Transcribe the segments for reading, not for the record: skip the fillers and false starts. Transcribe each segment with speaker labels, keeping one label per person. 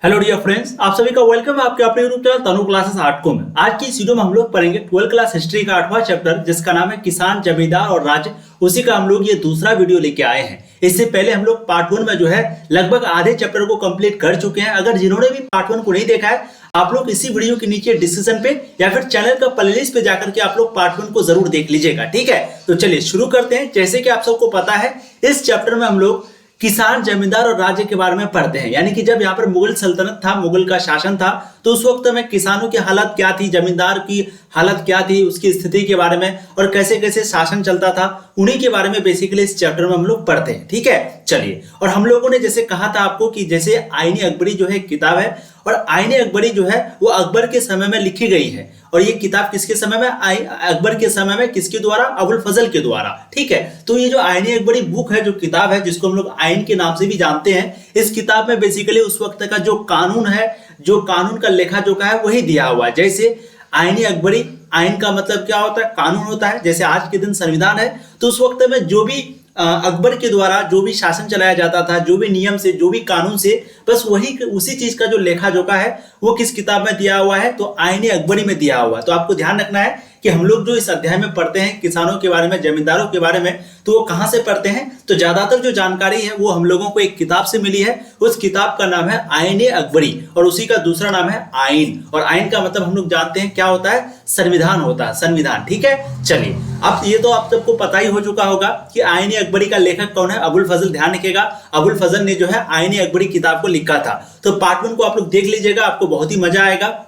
Speaker 1: Hello dear friends, आप सभी का वेलकम है आपके अपने यूट्यूब चैनल तनु क्लासेस आर्टको में। आज की इस वीडियो में हम लोग पढ़ेंगे 12th क्लास हिस्ट्री का 8वां चैप्टर, जिसका नाम है किसान, जमींदार और राज्य। उसी का हम लोग ये दूसरा वीडियो लेके आए हैं। इससे पहले हम लोग पार्ट 1 में जो है लगभग आधे चैप्टर को कंप्लीट कर चुके हैं। अगर जिन्होंने भी पार्ट 1 को नहीं देखा है, आप लोग इसी वीडियो के नीचे डिस्क्रिप्शन पे या फिर चैनल का प्लेलिस्ट पे जाकर के आप लोग पार्ट 1 को जरूर देख लीजिएगा। ठीक है, तो चलिए शुरू करते हैं। जैसे कि आप सबको पता है, इस चैप्टर में हम लोग किसान, जमींदार और राज्य के बारे में पढ़ते हैं। यानी कि जब यहाँ पर मुगल सल्तनत था, मुगल का शासन था, तो उस वक्त में किसानों की हालत क्या थी, जमींदार की हालत क्या थी, उसकी स्थिति के बारे में और कैसे कैसे शासन चलता था, उन्हीं के बारे में बेसिकली इस चैप्टर में हम लोग पढ़ते हैं। ठीक है, चलिए। और हम लोगों ने जैसे कहा था आपको कि जैसे आईनी अकबरी जो है किताब है, और आईनी अकबरी जो है वो अकबर के समय में लिखी गई है। और ये किताब किसके समय में? अकबर के समय में। किसके द्वारा? अबुल फजल के द्वारा। ठीक है, तो ये जो आईनी अकबरी बुक है, जो किताब है, जिसको हम लोग आइन के नाम से भी जानते हैं, इस किताब में बेसिकली उस वक्त का जो कानून है, जो कानून का लेखा जोखा है, वही दिया हुआ है। जैसे आईनी अकबरी, आइन का मतलब क्या होता है? कानून होता है। जैसे आज के दिन संविधान है, तो उस वक्त में जो भी अकबर के द्वारा जो भी शासन चलाया जाता था, जो भी नियम से, जो भी कानून से, बस वही उसी चीज का जो लेखा जोखा है वो किस किताब में दिया हुआ है? तो आईनी अकबरी में दिया हुआ है। तो आपको ध्यान रखना है कि हम लोग जो इस अध्याय में पढ़ते हैं किसानों के बारे में, जमींदारों के बारे में, तो वो कहां से पढ़ते हैं? तो ज्यादातर जो जानकारी है वो हम लोगों को एक किताब से मिली है। उस किताब का नाम है आईने अकबरी, और उसी का दूसरा नाम है आइन। और आइन का मतलब हम लोग जानते हैं क्या होता है? संविधान होता है, संविधान। ठीक है, चलिए। अब ये तो आप सबको पता ही हो चुका होगा कि आईने अकबरी का लेखक कौन है? अबुल फजल। ध्यान रखिएगा, अबुल फजल ने जो है आईने अकबरी किताब को लिखा था। तो पार्ट 1 को आप लोग देख लीजिएगा, आपको बहुत ही मजा आएगा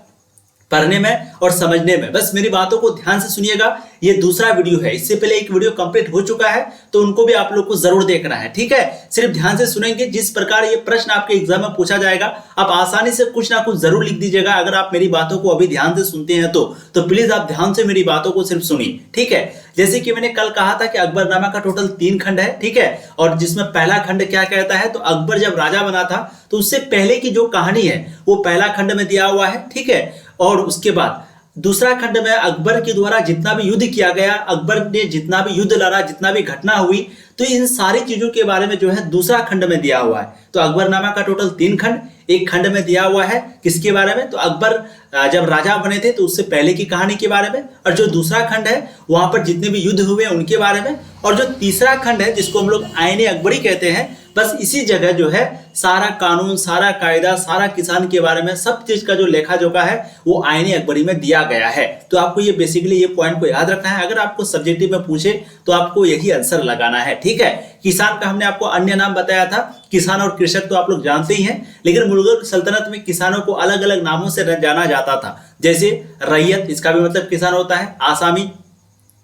Speaker 1: पढ़ने में और समझने में। बस मेरी बातों को ध्यान से सुनिएगा। ये दूसरा वीडियो है, इससे पहले एक वीडियो कंप्लीट हो चुका है, तो उनको भी आप लोग को जरूर देखना है। ठीक है, सिर्फ ध्यान से सुनेंगे। जिस प्रकार ये प्रश्न आपके एग्जाम में पूछा जाएगा, आप आसानी से कुछ ना कुछ जरूर लिख दीजिएगा। अगर आप मेरी बातों को अभी ध्यान से सुनते हैं तो प्लीज आप ध्यान से मेरी बातों को सिर्फ सुनिए। ठीक है, जैसे कि मैंने कल कहा था कि अकबरनामा का टोटल 3 खंड है। ठीक है, और जिसमें पहला खंड क्या कहता है? तो अकबर जब राजा बना था, तो उससे पहले की जो कहानी है वो पहला खंड में दिया हुआ है। ठीक है, और उसके बाद दूसरा खंड में अकबर के द्वारा जितना भी युद्ध किया गया, अकबर ने जितना भी युद्ध लड़ा, जितना भी घटना हुई, तो इन सारी चीजों के बारे में जो है दूसरा खंड में दिया हुआ है। तो अकबरनामा का टोटल 3 खंड, एक खंड में दिया हुआ है किसके बारे में? तो अकबर जब राजा बने थे तो उससे पहले की कहानी के बारे में। और जो दूसरा खंड है वहां पर जितने भी युद्ध हुए उनके बारे में। और जो तीसरा खंड है जिसको हम लोग आईने अकबरी कहते हैं, बस इसी जगह जो है सारा कानून, सारा कायदा, सारा किसान के बारे में, सब चीज का जो लेखा जोखा है वो आईने अकबरी में दिया गया है। तो आपको ये बेसिकली ये पॉइंट को याद रखना है। अगर आपको सब्जेक्टिव में पूछे तो आपको यही आंसर लगाना है। ठीक है, किसान का हमने आपको अन्य नाम बताया था। किसान और कृषक तो आप लोग जानते ही हैं, लेकिन मुगल सल्तनत में किसानों को अलग अलग नामों से जाना जाता था। जैसे रैयत, इसका भी मतलब किसान होता है। आसामी,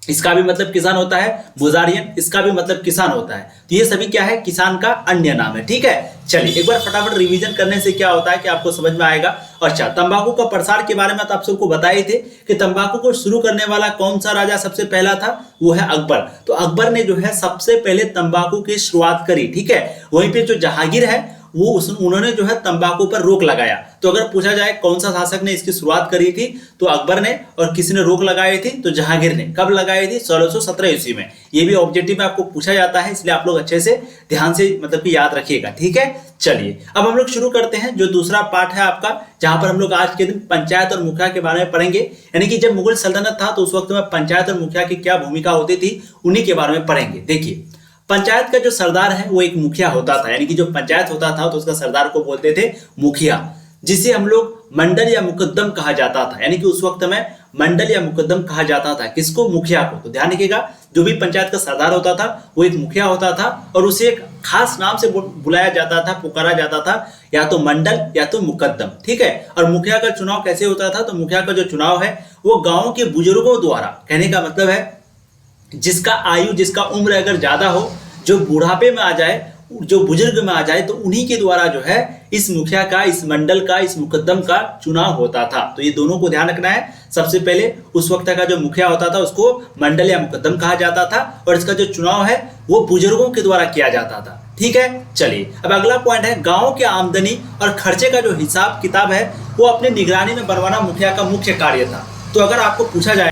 Speaker 1: इसका भी मतलब किसान होता है। मुजारियन, इसका भी मतलब किसान होता है। तो ये सभी क्या है? किसान का अन्य नाम है। ठीक है, चलिए एक बार फटाफट रिवीजन करने से क्या होता है कि आपको समझ में आएगा। अच्छा, तंबाकू का प्रसार के बारे में तो आप सबको बताए थे कि तंबाकू को शुरू करने वाला कौन सा राजा सबसे पहला था? वो है अकबर। तो अकबर ने जो है सबसे पहले तंबाकू की शुरुआत करी। ठीक है, वहीं पे जो जहांगीर है वो उन्होंने जो है तंबाकू पर रोक लगाया। तो अगर पूछा जाए कौन सा शासक ने इसकी शुरुआत करी थी, तो अकबर ने। और किसी रोक लगाई थी? तो जहांगीर ने। कब लगाई थी? 1617 ईस्वी में। ये भी ऑब्जेक्टिव में आपको पूछा जाता है, इसलिए आप लोग अच्छे से ध्यान से मतलब कि याद रखिएगा। ठीक है, चलिए अब हम लोग शुरू करते हैं जो दूसरा पार्ट है आपका, जहां पर हम लोग आज के दिन पंचायत और मुखिया के बारे में पढ़ेंगे। यानी कि जब मुगल सल्तनत था तो उस वक्त में पंचायत और मुखिया की क्या भूमिका होती थी, उन्हीं के बारे में पढ़ेंगे। देखिए, पंचायत का जो सरदार है वो एक मुखिया होता था। यानी कि जो पंचायत होता था तो उसका सरदार को बोलते थे मुखिया, जिसे हम लोग मंडल या मुकद्दम कहा जाता था। यानी कि उस वक्त में मंडल या मुकद्दम कहा जाता था किसको? मुखिया को। तो ध्यान रखिएगा, जो भी पंचायत का सरदार होता था वो एक मुखिया होता था, और उसे एक खास नाम से बुलाया जाता था, पुकारा जाता था, या तो मंडल या तो मुकद्दम। ठीक है, और मुखिया का चुनाव कैसे होता था? तो मुखिया का जो चुनाव है वो गांव के बुजुर्गों द्वारा, कहने का मतलब है जिसका आयु, जिसका उम्र अगर ज्यादा हो, जो बुढ़ापे में आ जाए, जो बुजुर्ग में आ जाए, तो उन्हीं के द्वारा जो है इस मुखिया का, इस मंडल का, इस मुकद्दम का चुनाव होता था। तो ये दोनों को ध्यान रखना है। सबसे पहले उस वक्त का जो मुखिया होता था उसको मंडल या मुकद्दम कहा जाता था, और इसका जो चुनाव है वो बुजुर्गों के द्वारा किया जाता था। ठीक है, चलिए अब अगला पॉइंट है गांव के आमदनी और खर्चे का जो हिसाब किताब है वो अपने निगरानी में बनवाना मुखिया का मुख्य कार्य था। तो अगर आपको पूछा जाए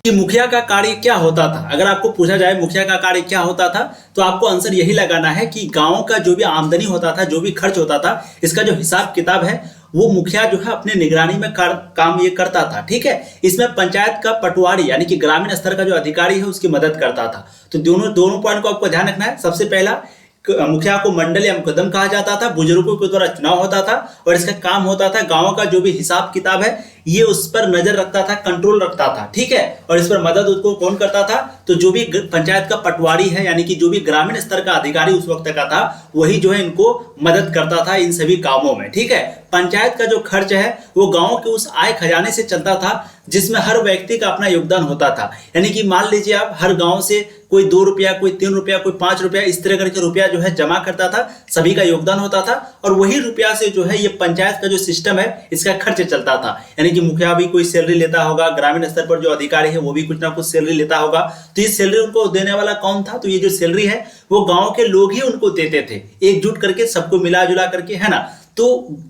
Speaker 1: कि मुखिया का कार्य क्या होता था, अगर आपको पूछा जाए मुखिया का कार्य क्या होता था, तो आपको आंसर यही लगाना है कि गांव का जो भी आमदनी होता था, जो भी खर्च होता था, इसका जो हिसाब किताब है वो मुखिया जो है अपने निगरानी में काम ये करता था। ठीक है, इसमें पंचायत का पटवारी यानी कि ग्रामीण स्तर का जो अधिकारी है उसकी मदद करता था। तो दोनों पॉइंट को आपको ध्यान रखना है। सबसे पहला, मुखिया को मंडल या मुकदम कहा जाता था, बुजुर्गों के द्वारा चुनाव होता था और इसका काम होता था गांव का जो भी हिसाब किताब है ये उस पर नजर रखता था, कंट्रोल रखता था। ठीक है, और इस पर मदद उसको कौन करता था? तो जो भी पंचायत का पटवारी है यानी कि जो भी ग्रामीण स्तर का अधिकारी उस वक्त का था वही जो है इनको मदद करता था इन सभी कामों में। ठीक है, पंचायत का जो खर्च है वो गांव के उस आय खजाने से चलता था जिसमें हर व्यक्ति का अपना योगदान होता था। यानी कि मान लीजिए आप हर गांव से कोई 2 रुपया, कोई 3 रुपया, कोई 5 रुपया, इस तरह करके रुपया जो है जमा करता था, सभी का योगदान होता था और वही रुपया से जो है ये पंचायत का जो सिस्टम है इसका खर्च चलता था। यानी कि मुखिया भी कोई सैलरी लेता होगा, ग्रामीण स्तर पर जो अधिकारी है वो भी कुछ ना कुछ सैलरी लेता होगा। तो ये सैलरी उनको देने वाला कौन था? तो ये जो सैलरी है वो गांव के लोग ही उनको देते थे, एकजुट करके सबको मिला जुला करके, है ना। तो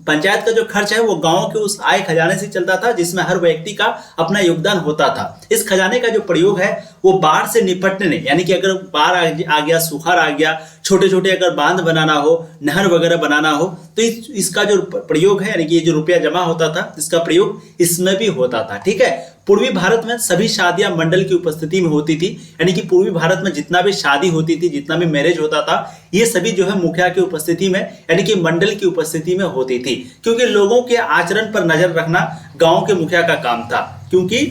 Speaker 1: पंचायत का जो खर्च है वो गांव के उस आय खजाने से चलता था जिसमें हर व्यक्ति का अपना योगदान होता था। इस खजाने का जो प्रयोग है वो बाढ़ से निपटने, यानी कि अगर बाढ़ आ गया, सुखाड़ आ गया, छोटे छोटे अगर बांध बनाना हो, नहर वगैरह बनाना हो, तो इसका जो प्रयोग है यानी कि ये जो रुपया जमा होता था इसका प्रयोग इसमें भी होता था। ठीक है, पूर्वी भारत में सभी शादियां मंडल की उपस्थिति में होती थी। यानी कि पूर्वी भारत में जितना भी शादी होती थी, जितना भी मैरिज होता था, ये सभी जो है मुखिया की उपस्थिति में यानी कि मंडल की उपस्थिति में होती थी। क्योंकि लोगों के आचरण पर नजर रखना गांव के मुखिया का काम था। क्योंकि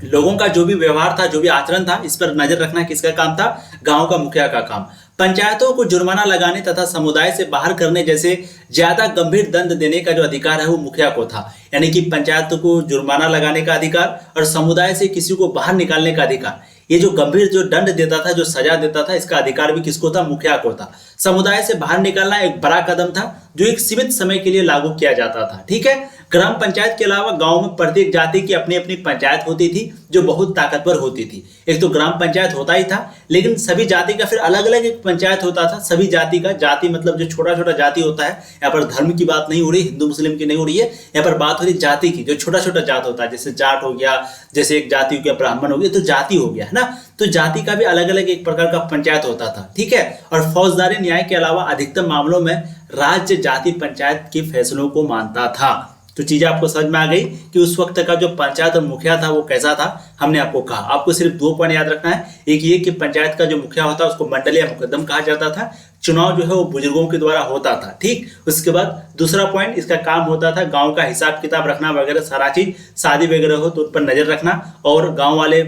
Speaker 1: लोगों का जो भी व्यवहार था, जो भी आचरण था, इस पर नजर रखना किसका काम था? गांव का मुखिया का काम। पंचायतों को जुर्माना लगाने तथा समुदाय से बाहर करने जैसे ज्यादा गंभीर दंड देने का जो अधिकार है वो मुखिया को था। यानी कि पंचायत को जुर्माना लगाने का अधिकार और समुदाय से किसी को बाहर निकालने का अधिकार, ये जो गंभीर जो दंड देता था, जो सजा देता था, इसका अधिकार भी किसको था? मुखिया को था। समुदाय से बाहर निकालना एक बड़ा कदम था जो एक सीमित समय के लिए लागू किया जाता था। ठीक है, ग्राम पंचायत के अलावा गांव में प्रत्येक जाति की अपनी अपनी पंचायत होती थी जो बहुत ताकतवर होती थी। एक तो ग्राम पंचायत होता ही था, लेकिन सभी जाति का फिर अलग अलग एक पंचायत होता था। सभी जाति का, जाति मतलब जो छोटा छोटा जाति होता है, यहाँ पर धर्म की बात नहीं हो रही, हिंदू मुस्लिम की नहीं हो रही है, यहाँ पर बात हो रही जाति की। जो छोटा छोटा जात होता है, जैसे जाट हो गया, जैसे एक जाति हो गया ब्राह्मण हो गया, तो जाति हो गया, है ना। तो जाति का भी अलग अलग एक प्रकार का पंचायत होता था। ठीक है, और फौजदारी न्याय के अलावा अधिकतर मामलों में राज्य जाति पंचायत के फैसलों को मानता था। तो चीजें आपको समझ में आ गई कि उस वक्त का जो पंचायत और मुखिया था वो कैसा था। हमने आपको कहा, आपको सिर्फ 2 पॉइंट याद रखना है। एक ये कि पंचायत का जो मुखिया होता है उसको मंडल या मुकदम कहा जाता था, चुनाव जो है वो बुजुर्गों के द्वारा होता था। ठीक, उसके बाद दूसरा पॉइंट, इसका काम होता था गांव का हिसाब किताब रखना वगैरह, सारा चीज, शादी वगैरह हो तो उन पर नजर रखना। और गांव वाले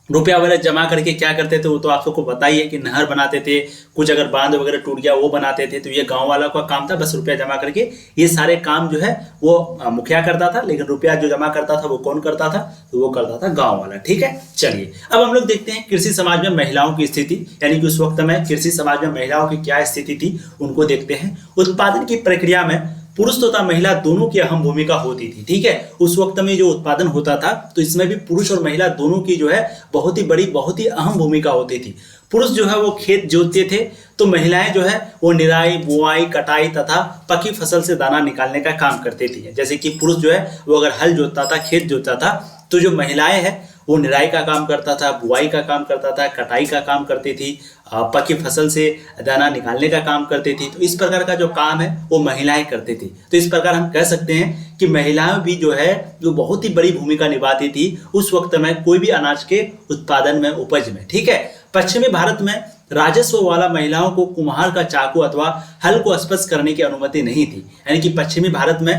Speaker 1: रुपया वगैरह जमा करके क्या करते थे वो तो आप सबको पता ही है कि नहर बनाते थे, कुछ अगर बांध वगैरह टूट गया वो बनाते थे। तो ये गांव वाला का काम था, बस रुपया जमा करके ये सारे काम जो है वो मुखिया करता था, लेकिन रुपया जो जमा करता था वो कौन करता था? तो वो करता था गांव वाला। ठीक है, चलिए अब हम लोग देखते हैं कृषि समाज में महिलाओं की स्थिति, यानी कि उस वक्त में कृषि समाज में महिलाओं की क्या स्थिति थी उनको देखते हैं। उत्पादन की प्रक्रिया में पुरुष तथा महिला दोनों की अहम भूमिका होती थी। ठीक है, उस वक्त में जो उत्पादन होता था तो इसमें भी पुरुष और महिला दोनों की जो है बहुत ही बड़ी, बहुत ही अहम भूमिका होती थी। पुरुष जो है वो खेत जोतते थे, तो महिलाएं जो है वो निराई, बुआई, कटाई तथा पकी फसल से दाना निकालने का काम करती थी। जैसे कि पुरुष जो है वो अगर हल जोतता था, खेत जोतता था, तो जो महिलाएं हैं वो निराई का काम करता था, बुआई का काम करता था, कटाई का काम करती थी, पकी फसल से दाना निकालने का काम करती थी। तो इस प्रकार का जो काम है वो महिलाएं करती थी। तो इस प्रकार हम कह सकते हैं कि महिलाएं भी जो है जो बहुत ही बड़ी भूमिका निभाती थी उस वक्त में कोई भी अनाज के उत्पादन में, उपज में। ठीक है, पश्चिमी भारत में राजस्व वाला महिलाओं को कुम्हार का चाकू अथवा हल को स्पर्श करने की अनुमति नहीं थी। यानी कि पश्चिमी भारत में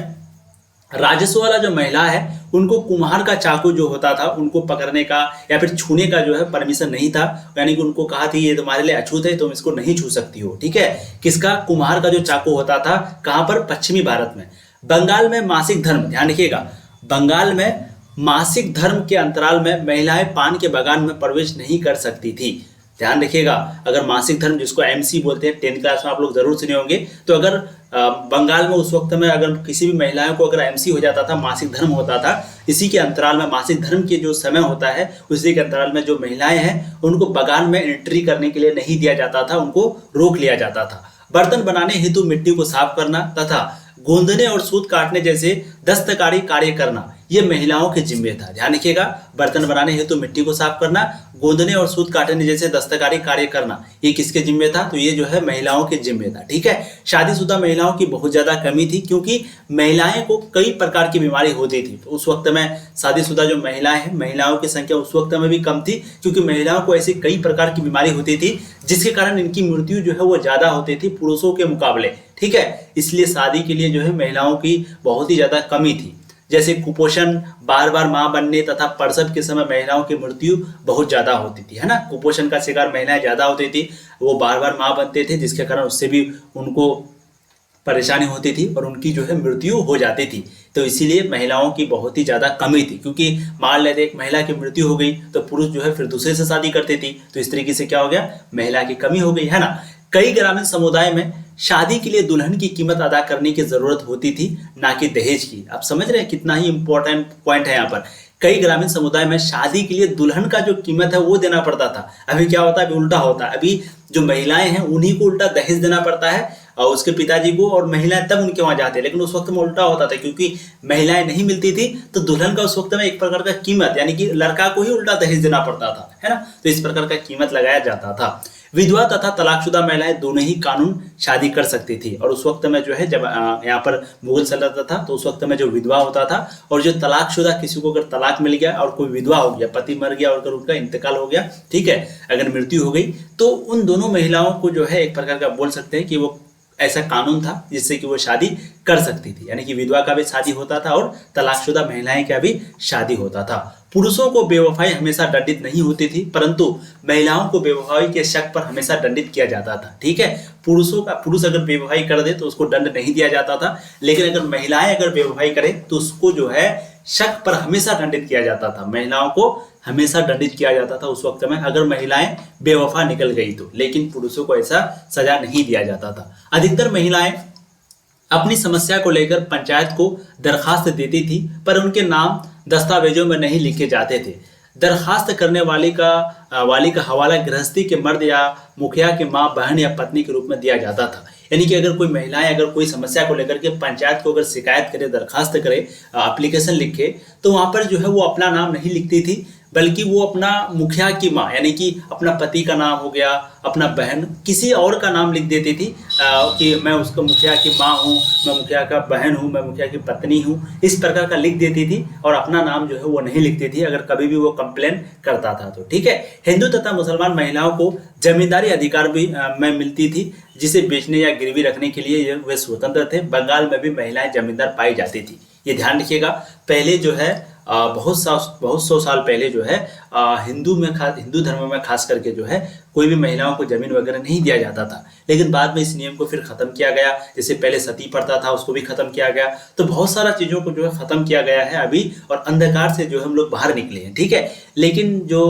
Speaker 1: राजस्व वाला जो महिला है उनको कुम्हार का चाकू जो होता था उनको पकड़ने का या फिर छूने का जो है परमिशन नहीं था। यानी कि उनको कहा थी ये तुम्हारे लिए अछूत है, तुम इसको नहीं छू सकती हो। ठीक है, किसका? कुम्हार का जो चाकू होता था। कहां पर? पश्चिमी भारत में। बंगाल में मासिक धर्म, ध्यान रखिएगा, बंगाल में मासिक धर्म के अंतराल में महिलाएं पान के बागान में प्रवेश नहीं कर सकती थी। ध्यान रखिएगा, अगर मासिक धर्म जिसको एमसी बोलते हैं, 10th क्लास में आप लोग जरूर सुने होंगे। तो अगर बंगाल में उस वक्त में अगर किसी भी महिलाओं को अगर एमसी हो जाता था, मासिक धर्म होता था, इसी के अंतराल में, मासिक धर्म के जो समय होता है उसी के अंतराल में जो महिलाएं हैं उनको बागान में एंट्री करने के लिए नहीं दिया जाता था, उनको रोक लिया जाता था। बर्तन बनाने हेतु मिट्टी को साफ करना तथा गूंदने और सूत काटने जैसे दस्तकारी कार्य करना, ये महिलाओं के जिम्मे था। ध्यान रखिएगा, बर्तन बनाने हेतु मिट्टी को साफ करना, गोंदने और सूत काटने जैसे दस्तकारी कार्य करना, ये किसके जिम्मे था? तो ये जो है महिलाओं के जिम्मे था। ठीक है, शादीशुदा महिलाओं की बहुत ज्यादा कमी थी, क्योंकि महिलाएं को कई प्रकार की बीमारी होती थी। तो उस वक्त में शादीशुदा जो महिलाएं हैं, महिलाओं की संख्या उस वक्त में भी कम थी, क्योंकि महिलाओं को ऐसी कई प्रकार की बीमारी होती थी जिसके कारण इनकी मृत्यु जो है वो ज्यादा होती थी पुरुषों के मुकाबले। ठीक है, इसलिए शादी के लिए जो है महिलाओं की बहुत ही ज्यादा कमी थी। जैसे कुपोषण, बार बार मां बनने तथा प्रसव के समय महिलाओं की मृत्यु बहुत ज्यादा होती थी, है ना। कुपोषण का शिकार महिलाएं ज्यादा होती थी, वो बार बार मां बनते थे, जिसके कारण उससे भी उनको परेशानी होती थी और उनकी जो है मृत्यु हो जाती थी। तो इसीलिए महिलाओं की बहुत ही ज्यादा कमी थी, क्योंकि मान लेते एक महिला की मृत्यु हो गई तो पुरुष जो है फिर दूसरे से शादी करते थी, तो इस तरीके से क्या हो गया, महिला की कमी हो गई, है ना। कई ग्रामीण समुदाय में शादी के लिए दुल्हन की कीमत अदा करने की जरूरत होती थी, ना कि दहेज की। आप समझ रहे हैं कितना ही इंपॉर्टेंट पॉइंट है यहाँ पर। कई ग्रामीण समुदाय में शादी के लिए दुल्हन का जो कीमत है वो देना पड़ता था। अभी क्या होता है, अभी उल्टा होता है। अभी जो महिलाएं हैं उन्हीं को उल्टा दहेज देना पड़ता है और उसके पिताजी को, और महिलाएं तब उनके वहां जाते हैं। लेकिन उस वक्त में उल्टा होता था, क्योंकि महिलाएं नहीं मिलती थी तो दुल्हन का उस वक्त में एक प्रकार का कीमत, यानी कि लड़का को ही उल्टा दहेज देना पड़ता था, है ना। तो इस प्रकार का कीमत लगाया जाता था। विधवा तथा तलाकशुदा महिलाएं दोनों ही कानून शादी कर सकती थी। और उस वक्त में जो है जब यहाँ पर मुगल सल्तनत था, तो उस वक्त में जो विधवा होता था और जो तलाकशुदा, किसी को अगर तलाक मिल गया और कोई विधवा हो गया, पति मर गया और अगर उनका इंतकाल हो गया, ठीक है, अगर मृत्यु हो गई, तो उन दोनों महिलाओं को जो है एक प्रकार का बोल सकते हैं कि वो ऐसा कानून था जिससे कि वो शादी कर सकती थी। यानी कि विधवा का भी शादी होता था और तलाकशुदा महिलाएं का भी शादी होता था। पुरुषों को बेवफाई हमेशा दंडित नहीं होती थी, परंतु महिलाओं को बेवफाई के शक पर हमेशा दंडित किया जाता था। ठीक है, पुरुष अगर बेवफाई कर दे तो उसको दंड नहीं दिया जाता था, लेकिन अगर महिलाएं अगर बेवफाई करें तो उसको जो है शक पर हमेशा दंडित किया जाता था। महिलाओं को हमेशा दंडित किया जाता था उस वक्त में, अगर महिलाएं बेवफा निकल गई तो। लेकिन पुरुषों को ऐसा सजा नहीं दिया जाता था। अधिकतर महिलाएं अपनी समस्या को लेकर पंचायत को दरखास्त देती थी, पर उनके नाम दस्तावेजों में नहीं लिखे जाते थे। दरखास्त करने वाली का हवाला गृहस्थी के मर्द या मुखिया की मां, बहन या पत्नी के रूप में दिया जाता था। यानी कि अगर कोई महिलाएं अगर कोई समस्या को लेकर के पंचायत को अगर शिकायत करे, दरखास्त करे, एप्लीकेशन लिखे, तो वहां पर जो है वो अपना नाम नहीं लिखती थी, बल्कि वो अपना मुखिया की माँ, यानी कि अपना पति का नाम हो गया, अपना बहन, किसी और का नाम लिख देती थी कि मैं उसका मुखिया की माँ हूँ, मैं मुखिया का बहन हूँ, मैं मुखिया की पत्नी हूँ, इस प्रकार का लिख देती थी और अपना नाम जो है वो नहीं लिखती थी अगर कभी भी वो कंप्लेन करता था तो। ठीक है, हिंदू तथा मुसलमान महिलाओं को जमींदारी अधिकार भी में मिलती थी, जिसे बेचने या गिरवी रखने के लिए वे स्वतंत्र थे। बंगाल में भी महिलाएं जमींदार पाई जाती थी। ये ध्यान रखिएगा, पहले जो है बहुत सौ साल पहले जो है हिंदू धर्म में खास करके जो है कोई भी महिलाओं को जमीन वगैरह नहीं दिया जाता था। लेकिन बाद में इस नियम को फिर खत्म किया गया। जैसे पहले सती प्रथा था, उसको भी खत्म किया गया। तो बहुत सारा चीजों को जो है खत्म किया गया है अभी, और अंधकार से जो हम लोग बाहर निकले हैं। ठीक है, लेकिन जो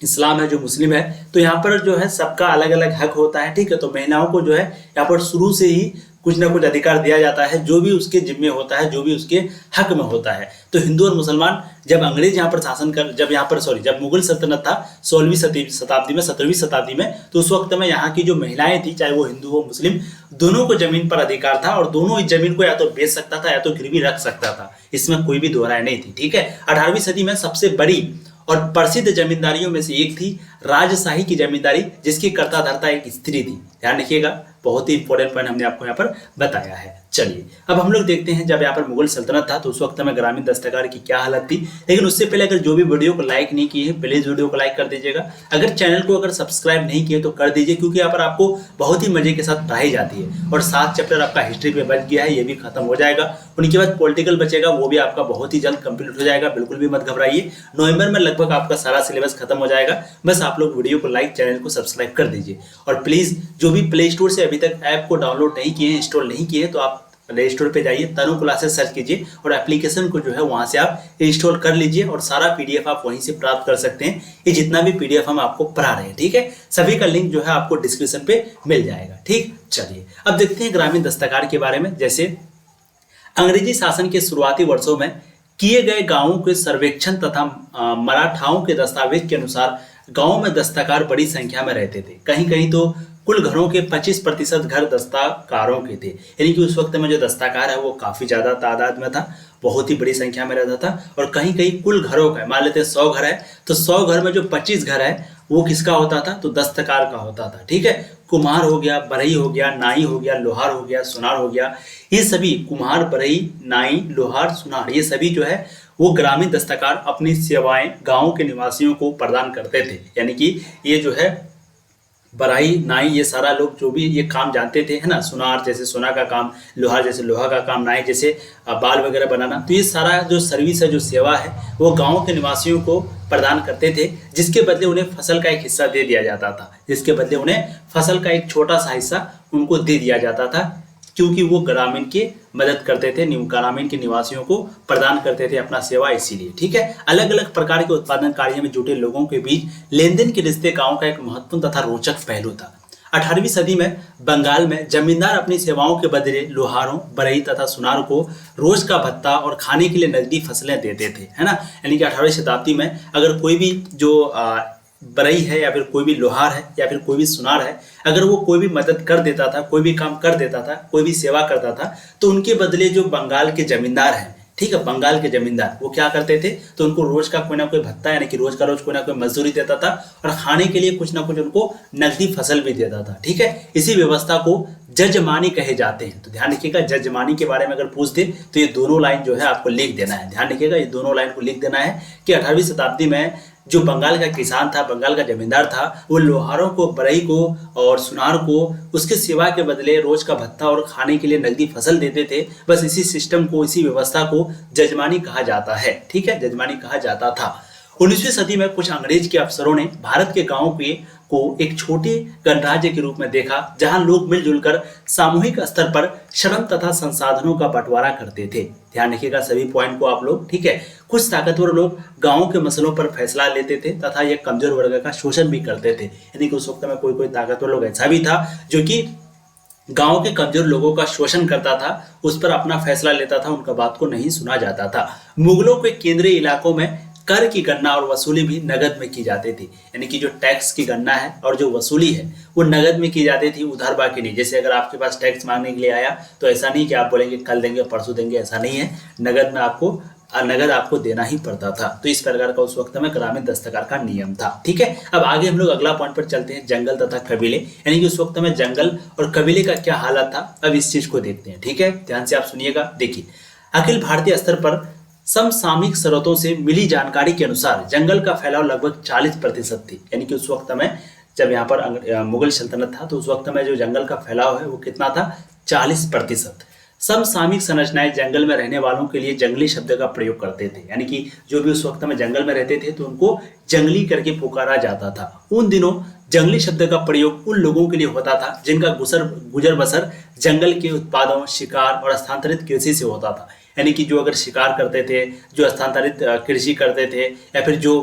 Speaker 1: इस्लाम है, जो मुस्लिम है, तो यहाँ पर जो है सबका अलग अलग हक होता है। ठीक है, तो महिलाओं को जो है यहाँ पर शुरू से ही कुछ ना कुछ अधिकार दिया जाता है, जो भी उसके जिम्मे होता है, जो भी उसके हक में होता है। तो हिंदू और मुसलमान जब अंग्रेज यहाँ पर शासन कर जब मुगल सल्तनत था 16वीं शताब्दी में 17वीं शताब्दी में, तो उस वक्त में यहाँ की जो महिलाएं थी, चाहे वो हिंदू हो मुस्लिम, दोनों को जमीन पर अधिकार था और दोनों इस जमीन को या तो बेच सकता था या तो गिरवी रख सकता था। इसमें कोई भी दो राय नहीं थी। ठीक है, 18वीं सदी में सबसे बड़ी और प्रसिद्ध जमींदारियों में से एक थी राजशाही की जमींदारी, जिसकी कर्ता धर्ता एक स्त्री थी। ध्यान रखिएगा, बहुत ही इंपॉर्टेंट पॉइंट हमने आपको यहाँ पर बताया है। चलिए अब हम लोग देखते हैं, जब यहाँ पर मुगल सल्तनत था तो उस वक्त में ग्रामीण दस्तकार की क्या हालत थी। लेकिन उससे पहले अगर जो भी वीडियो को लाइक नहीं किए प्लीज वीडियो को लाइक कर दीजिएगा। अगर चैनल को अगर सब्सक्राइब नहीं किए तो कर दीजिए, क्योंकि यहाँ पर आपको बहुत ही मजे के साथ पढ़ाई जाती है। और 7 चैप्टर आपका हिस्ट्री पे बच गया है, ये भी खत्म हो जाएगा। उनके बाद पॉलिटिकल बचेगा, वो भी आपका बहुत ही जल्द कंप्लीट हो जाएगा। बिल्कुल भी मत घबराइए, नवंबर में लगभग आपका सारा सिलेबस खत्म हो जाएगा। बस आप लोग वीडियो को लाइक, चैनल को सब्सक्राइब कर दीजिए। और प्लीज जो भी प्ले स्टोर से अभी तक ऐप को डाउनलोड नहीं किए, इंस्टॉल नहीं किए, तो आप प्ले स्टोर पे जाइए, तनु क्लासेस सर्च कीजिए और एप्लीकेशन को जो है वहां से आप इंस्टॉल कर लीजिए और सारा पीडीएफ आप वहीं से प्राप्त कर सकते हैं। ये जितना भी पीडीएफ हम आपको पढ़ा रहे हैं, ठीक है, सभी का लिंक जो है आपको डिस्क्रिप्शन पे मिल जाएगा। ठीक, चलिए अब देखते हैं ग्रामीण दस्तकार के बारे में। जैसे अंग्रेजी शासन के शुरुआती वर्षों में किए गए गांवों के सर्वेक्षण तथा मराठाओं के दस्तावेज के अनुसार गांवों में दस्तकार बड़ी संख्या में रहते थे। कहीं कहीं तो कुल घरों के 25% घर दस्तकारों के थे। यानी कि उस वक्त में जो दस्तकार है वो काफी ज्यादा तादाद में था, बहुत ही बड़ी संख्या में रहता था। और कहीं कहीं कुल घरों का, मान लेते हैं 100 घर है तो 100 घर में जो 25 घर है वो किसका होता था, तो दस्तकार का होता था। ठीक है, कुम्हार हो गया, बढ़ई हो गया, नाई हो गया, लोहार हो गया, सुनार हो गया, ये सभी कुम्हार, बढ़ई, नाई, लोहार, सुनार, ये सभी जो है वो ग्रामीण दस्तकार अपनी सेवाएं गांव के निवासियों को प्रदान करते थे। यानी कि ये जो है बढ़ई, नाई, ये सारा लोग जो भी ये काम जानते थे, है ना, सुनार जैसे सोना का काम, लोहार जैसे लोहा का काम, नाई जैसे बाल वगैरह बनाना, तो ये सारा जो सर्विस है, जो सेवा है, वो गांव के निवासियों को प्रदान करते थे, जिसके बदले उन्हें फसल का एक हिस्सा दे दिया जाता था। जिसके बदले उन्हें फसल का एक छोटा सा हिस्सा उनको दे दिया जाता था, क्योंकि वो ग्रामीण की मदद करते थे, ग्रामीण के निवासियों को प्रदान करते थे अपना सेवा, इसीलिए। ठीक है, अलग अलग प्रकार के उत्पादन कार्य में जुटे लोगों के बीच लेन देन के रिश्ते गांव का एक महत्वपूर्ण तथा रोचक पहलू था। 18वीं सदी में बंगाल में जमींदार अपनी सेवाओं के बदले लोहारों, बढ़ई तथा सुनार को रोज का भत्ता और खाने के लिए नकदी फसलें देते थे, है ना। यानी कि 18वीं शताब्दी में अगर कोई भी जो बढ़ई है या फिर कोई भी लोहार है या फिर कोई भी सुनार है, अगर वो कोई भी मदद कर देता था, कोई भी काम कर देता था, कोई भी सेवा करता था, तो उनके बदले जो बंगाल के जमींदार हैं, ठीक है, बंगाल के जमींदार वो क्या करते थे, तो उनको रोज का कोई ना कोई भत्ता, यानी कि रोज का रोज कोई ना कोई मजदूरी देता था और खाने के लिए कुछ ना कुछ उनको नकदी फसल भी देता था। ठीक है, इसी व्यवस्था को जजमानी कहे जाते हैं। तो ध्यान रखिएगा, जजमानी के बारे में अगर पूछ दे तो ये दोनों लाइन जो है आपको लिख देना है। ध्यान रखिएगा, ये दोनों लाइन को लिख देना है कि 18वीं शताब्दी में जो बंगाल का किसान था, बंगाल का जमींदार था, वो लोहारों को, बढ़ई को और सुनार को उसके सेवा के बदले रोज का भत्ता और खाने के लिए नकदी फसल देते थे। बस इसी सिस्टम को, इसी व्यवस्था को जजमानी कहा जाता है। ठीक है, जजमानी कहा जाता था। 19वीं सदी में कुछ अंग्रेज के अफसरों ने भारत के गांवों को एक छोटे गणराज्य के रूप में देखा, जहां लोग मिलजुल कर सामूहिक स्तर पर श्रम तथा संसाधनों का बंटवारा करते थे। ध्यान रखिएगा सभी पॉइंट को आप लोग। ठीक है, कुछ ताकतवर लोग गांवों के मसलों पर फैसला लेते थे तथा ये कमजोर वर्ग का शोषण भी करते थे। यानी कि उस वक्त में कोई ताकतवर लोग ऐसा भी था जो कि गांव के कमजोर लोगों का शोषण करता था, उस पर अपना फैसला लेता था, उनका बात को नहीं सुना जाता था। मुगलों के केंद्रीय इलाकों में कर की गणना और वसूली भी नगद में की जाती थी। यानी कि जो टैक्स की गणना है और जो वसूली है वो नगद में की जाती थी, उधार बाकी नहीं। जैसे अगर आपके पास टैक्स मांगने के लिए आया तो ऐसा नहीं कि आप बोलेंगे कल देंगे, परसों देंगे, ऐसा नहीं है। नगद आपको देना ही पड़ता था। तो इस प्रकार का उस वक्त में ग्रामीण दस्तकार का नियम था। ठीक है, अब आगे हम लोग अगला पॉइंट पर चलते हैं, जंगल तथा कबीले। यानी कि उस वक्त में जंगल और कबीले का क्या हालत था, अब इस चीज को देखते हैं। ठीक है, ध्यान से आप सुनिएगा। देखिए, अखिल भारतीय स्तर पर समसामयिक स्रोतों से मिली जानकारी के अनुसार जंगल का फैलाव लगभग 40% थी। यानी कि उस वक्त में जब यहाँ पर मुगल सल्तनत था तो उस वक्त में जो जंगल का फैलाव है वो कितना था, 40%। समसामयिक संरचनाएं जंगल में रहने वालों के लिए जंगली शब्द का प्रयोग करते थे। यानी कि जो भी उस वक्त में जंगल में रहते थे तो उनको जंगली करके पुकारा जाता था। उन दिनों जंगली शब्द का प्रयोग उन लोगों के लिए होता था जिनका गुजर बसर जंगल के उत्पादों, शिकार और स्थानांतरित कृषि से होता था। यानी कि जो अगर शिकार करते थे, जो स्थानांतरित कृषि करते थे या फिर जो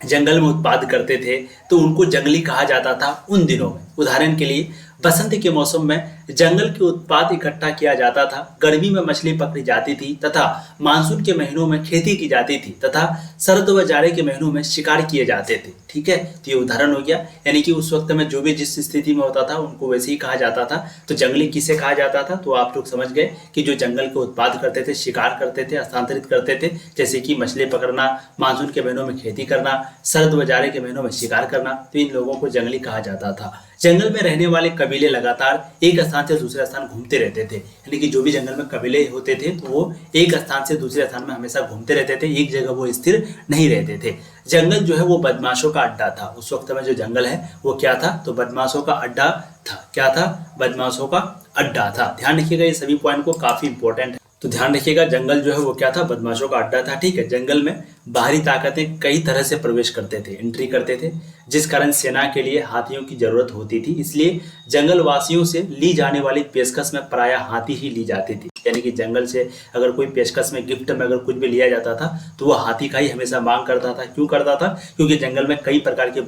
Speaker 1: जंगल में उत्पाद करते थे, तो उनको जंगली कहा जाता था उन दिनों में। उदाहरण के लिए बसंत के मौसम में जंगल के उत्पाद इकट्ठा किया जाता था, गर्मी में मछली पकड़ी जाती थी तथा मानसून के महीनों में खेती की जाती थी तथा शरद व जाड़े के महीनों में शिकार किए जाते थे। ठीक है, तो ये उदाहरण हो गया। यानी कि उस वक्त में जो भी जिस स्थिति में होता था उनको वैसे ही कहा जाता था। तो जंगली किसे कहा जाता था, तो आप लोग समझ गए कि जो जंगल के उत्पाद करते थे, शिकार करते थे, स्थानांतरित करते थे, जैसे कि मछली पकड़ना, मानसून के महीनों में खेती करना, शरद व जाड़े के महीनों में शिकार करना, तो इन लोगों को जंगली कहा जाता था। जंगल में रहने वाले कबीले लगातार एक स्थान से दूसरे स्थान घूमते रहते थे। यानी कि जो भी जंगल में कबीले होते थे तो वो एक स्थान से दूसरे स्थान में हमेशा घूमते रहते थे, एक जगह वो स्थिर नहीं रहते थे। जंगल जो है वो बदमाशों का अड्डा था। उस वक्त में जो जंगल है वो क्या था, तो बदमाशों का अड्डा था। क्या था, बदमाशों का अड्डा था। ध्यान रखिएगा, ये सभी पॉइंट को काफी इंपॉर्टेंट है। तो ध्यान रखिएगा, जंगल जो है वो क्या था, बदमाशों का अड्डा था। ठीक है, जंगल में बाहरी ताकतें कई तरह से प्रवेश करते थे, एंट्री करते थे, जिस कारण सेना के लिए हाथियों की जरूरत होती थी। इसलिए जंगल वासियों से ली जाने वाली पेशकश में प्रायः हाथी ही ली जाती थी। यानी कि जंगल से अगर कोई पेशकश में गिफ्ट में अगर कुछ भी लिया जाता था तो वो हाथी का ही हमेशा मांग करता था। क्यों करता था? क्योंकि जंगल में कई प्रकार के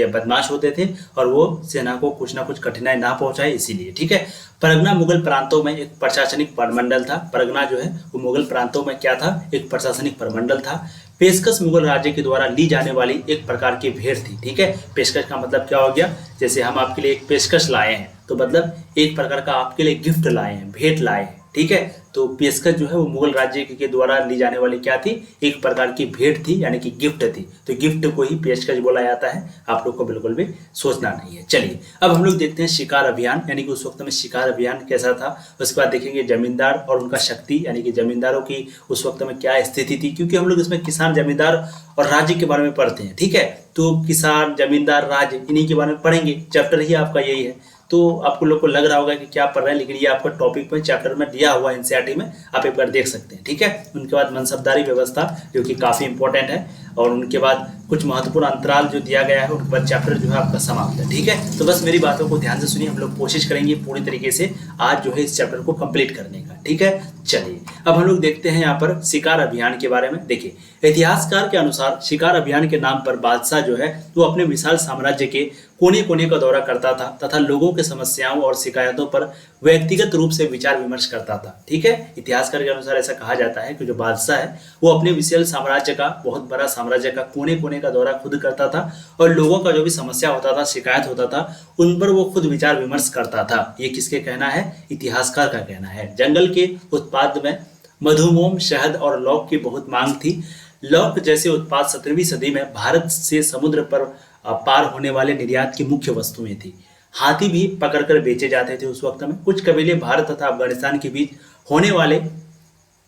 Speaker 1: बदमाश होते थे और वो सेना को कुछ ना कुछ कठिनाई ना पहुंचाए, इसीलिए। ठीक है। परगना मुगल प्रांतों में एक प्रशासनिक प्रमंडल था। परगना जो है वो मुगल प्रांतों में क्या था? एक प्रशासनिक प्रमंडल था। पेशकश मुगल राज्य के द्वारा ली जाने वाली एक प्रकार की भेंट थी। ठीक है। पेशकश का मतलब क्या हो गया? जैसे हम आपके लिए एक पेशकश लाए हैं तो मतलब एक प्रकार का आपके लिए गिफ्ट लाए हैं, भेंट लाए हैं। ठीक है। तो पेशकश जो है वो मुगल राज्य के द्वारा ली जाने वाली क्या थी? एक प्रकार की भेंट थी, यानी कि गिफ्ट थी। तो गिफ्ट को ही पेशकश बोला जाता है। आप लोग को बिल्कुल भी सोचना नहीं है। चलिए अब हम लोग देखते हैं शिकार अभियान, यानी कि उस वक्त में शिकार अभियान कैसा था। उसके बाद देखेंगे जमींदार और उनका शक्ति, यानी कि जमींदारों की उस वक्त में क्या स्थिति थी, क्योंकि हम लोग इसमें किसान, जमींदार और राज्य के बारे में पढ़ते हैं। ठीक है। तो किसान, जमींदार, राज्य, इन्हीं के बारे में पढ़ेंगे। चैप्टर ही आपका यही है। तो आपको लोग को लग रहा होगा कि क्या पढ़ रहे हैं, लेकिन ये आपका टॉपिक में चैप्टर में दिया हुआ एनसीईआरटी में, आप एक बार देख सकते हैं। ठीक है। उनके बाद मनसबदारी व्यवस्था जो कि काफ़ी इंपॉर्टेंट है, और उनके बाद कुछ महत्वपूर्ण अंतराल जो दिया गया है, उनके बाद चैप्टर जो है आपका समाप्त है। ठीक है। तो बस मेरी बातों को ध्यान से सुनिए, हम लोग कोशिश करेंगे पूरी तरीके से आज जो है इस चैप्टर को कंप्लीट करने का। ठीक है। चलिए अब हम लोग देखते हैं यहाँ पर शिकार अभियान के बारे में। देखिए इतिहासकार के अनुसार शिकार अभियान के नाम पर बादशाह जो है वो अपने विशाल साम्राज्य के कोने कोने का दौरा करता था तथा लोगों के समस्याओं और शिकायतों पर व्यक्तिगत रूप से विचार विमर्श करता था। ठीक है। इतिहासकार के अनुसार ऐसा कहा जाता है कि जो बादशाह है वो अपने विशाल साम्राज्य का, बहुत बड़ा साम्राज्य का कोने कोने का दौरा खुद करता था और लोगों का जो भी समस्या होता था, शिकायत होता था, उन पर वो खुद विचार विमर्श करता था। ये किसके कहना है? इतिहासकार का कहना है। जंगल के उत्पाद में मधुमोम, शहद और लौक की बहुत मांग थी। लौक जैसे उत्पाद 17वीं सदी में भारत से समुद्र पर पार होने वाले निर्यात की मुख्य वस्तुएं थी। हाथी भी पकड़कर बेचे जाते थे उस वक्त में। कुछ कबीले भारत तथा अफगानिस्तान के बीच होने वाले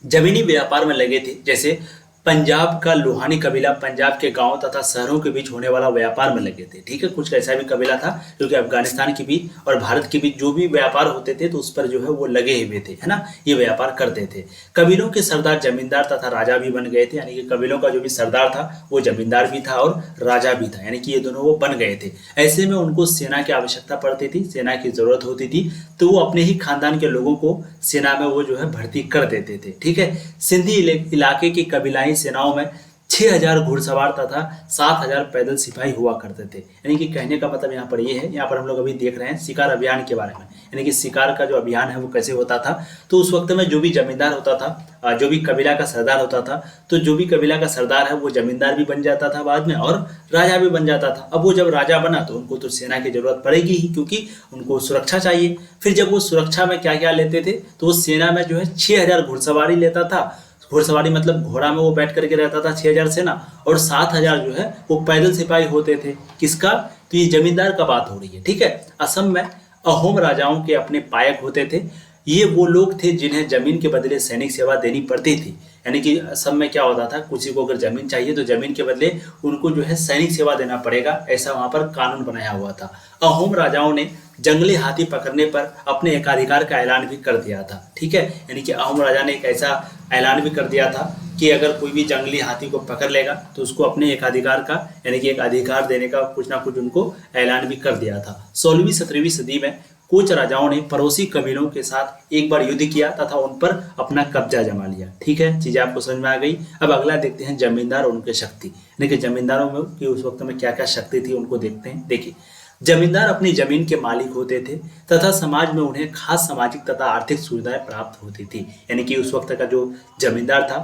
Speaker 1: जमीनी व्यापार में लगे थे, जैसे पंजाब का लोहानी कबीला पंजाब के गांव तथा शहरों के बीच होने वाला व्यापार में लगे थे। ठीक है। कुछ ऐसा भी कबीला था जो कि अफगानिस्तान के बीच और भारत के बीच जो भी व्यापार होते थे तो उस पर जो है वो लगे हुए थे, है ना, ये व्यापार करते थे। कबीलों के सरदार जमींदार तथा राजा भी बन गए थे, यानी कि कबीलों का जो भी सरदार था वो जमींदार भी था और राजा भी था, यानी कि ये दोनों वो बन गए थे। ऐसे में उनको सेना की आवश्यकता पड़ती थी, सेना की जरूरत होती थी, तो वो अपने ही खानदान के लोगों को सेना में वो जो है भर्ती कर देते थे। ठीक है। सिंधी इलाके की कबीलाई सेनाओं में 6000 घुड़सवार तथा 7000 पैदल सिपाही हुआ करते थे। यानी कि कहने का मतलब यहाँ पर ये है, यहाँ पर हम लोग अभी देख रहे हैं शिकार अभियान के बारे में, यानी कि शिकार का जो अभियान है वो कैसे होता था। तो उस वक्त में जो भी जमींदार होता था, जो भी कबीला का सरदार होता था, तो जो भी कबीला का सरदार है वो जमींदार भी बन जाता था बाद में और राजा भी बन जाता था। अब वो जब राजा बना तो उनको तो सेना की जरूरत पड़ेगी ही, क्योंकि उनको सुरक्षा चाहिए। फिर जब वो सुरक्षा में क्या क्या लेते थे, तो वो सेना में जो है 6000 घुड़सवारी लेता था। घुड़सवारी मतलब घोड़ा में वो बैठ करके रहता था 6000 सेना, और 7000 जो है वो पैदल सिपाही होते थे। किसका? तो ये जमींदार का बात हो रही है। ठीक है। असम में अहोम राजाओं के अपने पायक होते थे। ये वो लोग थे जिन्हें जमीन के बदले सैनिक सेवा देनी पड़ती थी। यानी कि असम में क्या होता था, किसी को अगर जमीन चाहिए तो जमीन के बदले उनको जो है सैनिक सेवा देना पड़ेगा, ऐसा वहां पर कानून बनाया हुआ था। अहोम राजाओं ने जंगली हाथी पकड़ने पर अपने एकाधिकार का ऐलान भी कर दिया था। ठीक है। यानी कि अहोम राजा ने एक ऐसा ऐलान भी कर दिया था कि अगर कोई भी जंगली हाथी को पकड़ लेगा तो उसको अपने एकाधिकार का, यानी कि एक अधिकार देने का कुछ ना कुछ उनको ऐलान भी कर दिया था। 16वीं 17वीं सदी में कुछ राजाओं ने पड़ोसी कबीलों के साथ एक बार युद्ध किया तथा उन पर अपना कब्जा जमा लिया। ठीक है। चीजें आपको समझ में आ गई। अब अगला देखते हैं जमींदार और उनकी शक्ति, यानी कि जमींदारों में की उस वक्त में क्या क्या शक्ति थी उनको देखते हैं। देखिए जमींदार अपनी जमीन के मालिक होते थे तथा समाज में उन्हें खास सामाजिक तथा आर्थिक सुविधाएं प्राप्त होती थी। यानी कि उस वक्त का जो जमींदार था,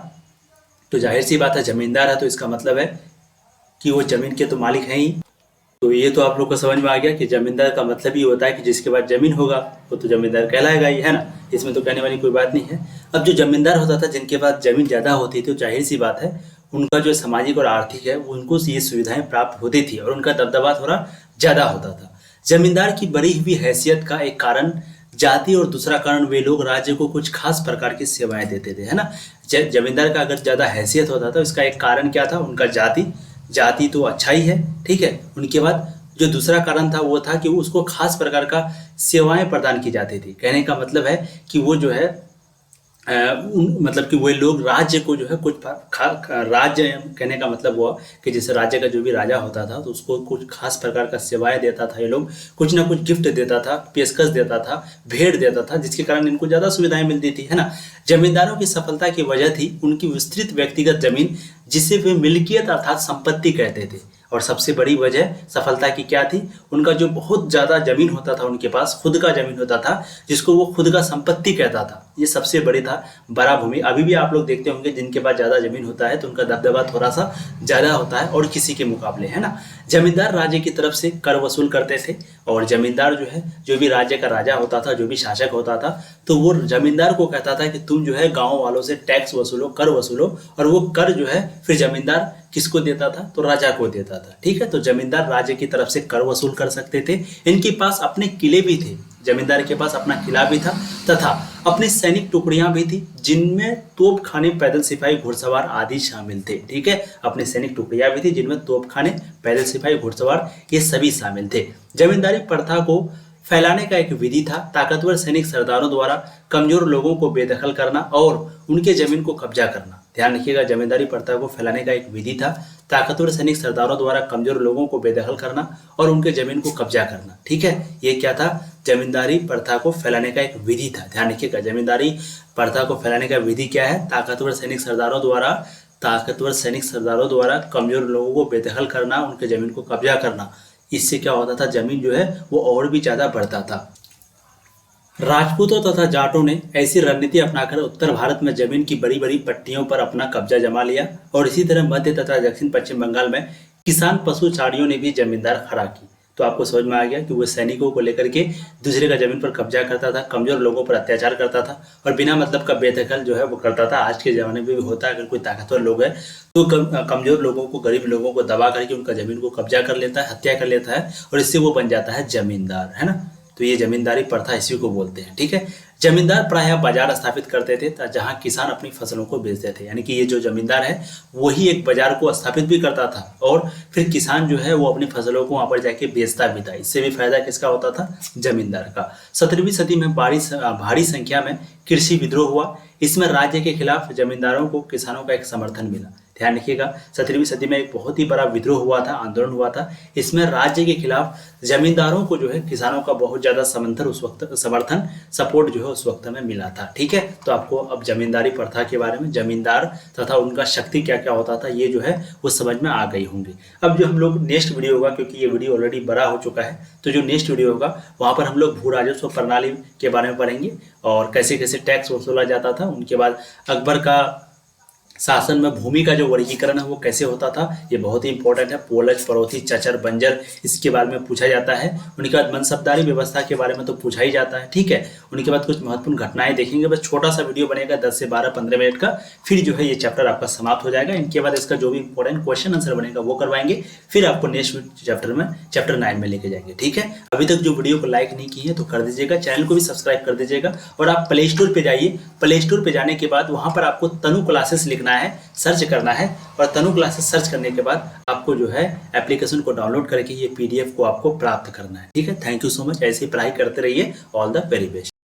Speaker 1: तो जाहिर सी बात है जमींदार है तो इसका मतलब है कि वो जमीन के तो मालिक हैं ही। तो ये तो आप लोग को समझ में आ गया कि जमींदार का मतलब ये होता है कि जिसके पास जमीन होगा वो तो जमींदार कहलाएगा ही, है ना। इसमें तो कहने वाली कोई बात नहीं है। अब जो जमींदार होता था, जिनके पास जमीन ज्यादा होती थी, तो जाहिर सी बात है उनका जो सामाजिक और आर्थिक है उनको ये सुविधाएं प्राप्त होती थी और उनका दबदबा थोड़ा ज्यादा होता था। जमींदार की बढ़ी हुई हैसियत का एक कारण जाति और दूसरा कारण वे लोग राज्य को कुछ खास प्रकार की सेवाएं देते थे, है ना। जमींदार का अगर ज्यादा हैसियत होता था, इसका एक कारण क्या था? उनका जाति तो अच्छा ही है। ठीक है। उनके बाद जो दूसरा कारण था वो था कि वो उसको खास प्रकार का सेवाएं प्रदान की जाती थी। कहने का मतलब है कि वो जो है मतलब कि वे लोग राज्य को जो है कुछ राज्य कहने का मतलब हुआ कि जैसे राज्य का जो भी राजा होता था तो उसको कुछ खास प्रकार का सेवाएं देता था। ये लोग कुछ ना कुछ गिफ्ट देता था, पेशकश देता था, भेंट देता था, जिसके कारण इनको ज़्यादा सुविधाएं मिलती थी, है ना। जमींदारों की सफलता की वजह थी उनकी विस्तृत व्यक्तिगत जमीन, जिसे वे मिल्कियत अर्थात संपत्ति कहते थे। और सबसे बड़ी वजह सफलता की क्या थी? उनका जो बहुत ज़्यादा ज़मीन होता था, उनके पास खुद का ज़मीन होता था, जिसको वो खुद का संपत्ति कहता था। ये सबसे बड़ी था बड़ा भूमि। अभी भी आप लोग देखते होंगे जिनके पास ज़्यादा ज़मीन होता है तो उनका दबदबा थोड़ा सा ज़्यादा होता है और किसी के मुकाबले, है ना। जमींदार राज्य की तरफ से कर वसूल करते थे और जमींदार जो है, जो भी राज्य का राजा होता था, जो भी शासक होता था, तो वो जमींदार को कहता था कि तुम जो है गाँव वालों से टैक्स वसूलो, कर वसूलो। और वो कर जो है फिर जमींदार किसको देता था? तो राजा को देता था, ठीक है। तो जमींदार राज्य की तरफ से कर वसूल कर सकते थे। इनके पास अपने किले भी थे, जमींदार के पास अपना किला भी था तथा अपनी सैनिक टुकड़ियां भी थी, जिनमें तोपखाने, पैदल सिपाही, घुड़सवार आदि शामिल थे, ठीक है। अपनी सैनिक टुकड़ियां भी थी जिनमें तोपखाने, पैदल सिपाही, घुड़सवार ये सभी शामिल थे। जमींदारी प्रथा को फैलाने का एक विधि था ताकतवर सैनिक सरदारों द्वारा कमजोर लोगों को बेदखल करना और उनके जमीन को कब्जा करना। ध्यान रखिएगा, जमींदारी प्रथा को फैलाने का एक विधि था ताकतवर सैनिक सरदारों द्वारा कमजोर लोगों को बेदखल करना और उनके जमीन को कब्जा करना, ठीक है। ये क्या था? जमींदारी प्रथा को फैलाने का एक विधि था। ध्यान रखिएगा, जमींदारी प्रथा को फैलाने का विधि क्या है? ताकतवर सैनिक सरदारों द्वारा कमजोर लोगों को बेदखल करना, उनके जमीन को कब्जा करना। इससे क्या होता था? जमीन जो है वो और भी ज्यादा बढ़ता था। राजपूतों तथा जाटों ने ऐसी रणनीति अपनाकर उत्तर भारत में जमीन की बड़ी बड़ी पट्टियों पर अपना कब्जा जमा लिया और इसी तरह मध्य तथा दक्षिण पश्चिम बंगाल में किसान पशुचारियों ने भी जमींदार खड़ा की। तो आपको समझ में आ गया कि वो सैनिकों को लेकर के दूसरे का जमीन पर कब्जा करता था, कमजोर लोगों पर अत्याचार करता था और बिना मतलब का बेदखल जो है वो करता था। आज के ज़माने में भी होता है, अगर कोई ताकतवर लोग है तो कमजोर लोगों को, गरीब लोगों को दबा करके उनका जमीन को कब्जा कर लेता है, हत्या कर लेता है और इससे वो बन जाता है जमींदार, है ना। तो ये जमींदारी प्रथा इसी को बोलते हैं, ठीक है। जमींदार प्रायः बाजार स्थापित करते थे जहां किसान अपनी फसलों को बेचते थे। यानी कि ये जो जमींदार है वही एक बाजार को स्थापित भी करता था और फिर किसान जो है वो अपनी फसलों को वहां पर जाके बेचता भी था। इससे भी फायदा किसका होता था? जमींदार का। 17वीं सदी में भारी संख्या में कृषि विद्रोह हुआ। इसमें राज्य के खिलाफ जमींदारों को किसानों का एक समर्थन मिला। ध्यान रखिएगा, 17वीं सदी में एक बहुत ही बड़ा विद्रोह हुआ था, आंदोलन हुआ था। इसमें राज्य के खिलाफ जमींदारों को जो है किसानों का बहुत ज्यादा समर्थन सपोर्ट जो है उस वक्त में मिला था, ठीक है। तो आपको अब जमींदारी प्रथा के बारे में, जमींदार तथा उनका शक्ति क्या क्या होता था, ये जो है वो समझ में आ गई होंगी। अब जो हम लोग नेक्स्ट वीडियो होगा, क्योंकि ये वीडियो ऑलरेडी बड़ा हो चुका है, तो जो नेक्स्ट वीडियो होगा वहां पर हम लोग भू राजस्व प्रणाली के बारे में पढ़ेंगे और कैसे कैसे टैक्स वसूला जाता था। उनके बाद अकबर का शासन में भूमि का जो वर्गीकरण है वो कैसे होता था, ये बहुत ही इंपॉर्टेंट है। पोलज, पड़ोसी, चचर, बंजर, इसके बारे में पूछा जाता है। उनके बाद मनसबदारी व्यवस्था के बारे में तो पूछा ही जाता है, ठीक है। उनके बाद कुछ महत्वपूर्ण घटनाएं देखेंगे। बस छोटा सा वीडियो बनेगा 10 से 12-15 मिनट का, फिर जो है ये चैप्टर आपका समाप्त हो जाएगा। इनके बाद इसका जो भी इंपॉर्टेंट क्वेश्चन आंसर बनेगा वो करवाएंगे, फिर आपको नेक्स्ट चैप्टर 9 में लेके जाएंगे, ठीक है। अभी तक जो वीडियो को लाइक नहीं की है तो कर दीजिएगा, चैनल को भी सब्सक्राइब कर दीजिएगा और आप प्ले स्टोर पे जाइए। प्ले स्टोर पे जाने के बाद वहां पर आपको तनु क्लासेस लिखना है, सर्च करना है और तनु क्लासेस सर्च करने के बाद आपको जो है एप्लीकेशन को डाउनलोड करके ये PDF को आपको प्राप्त करना है, ठीक है। Thank you so much. ऐसे ही पढ़ाई करते रहिए। All the very best.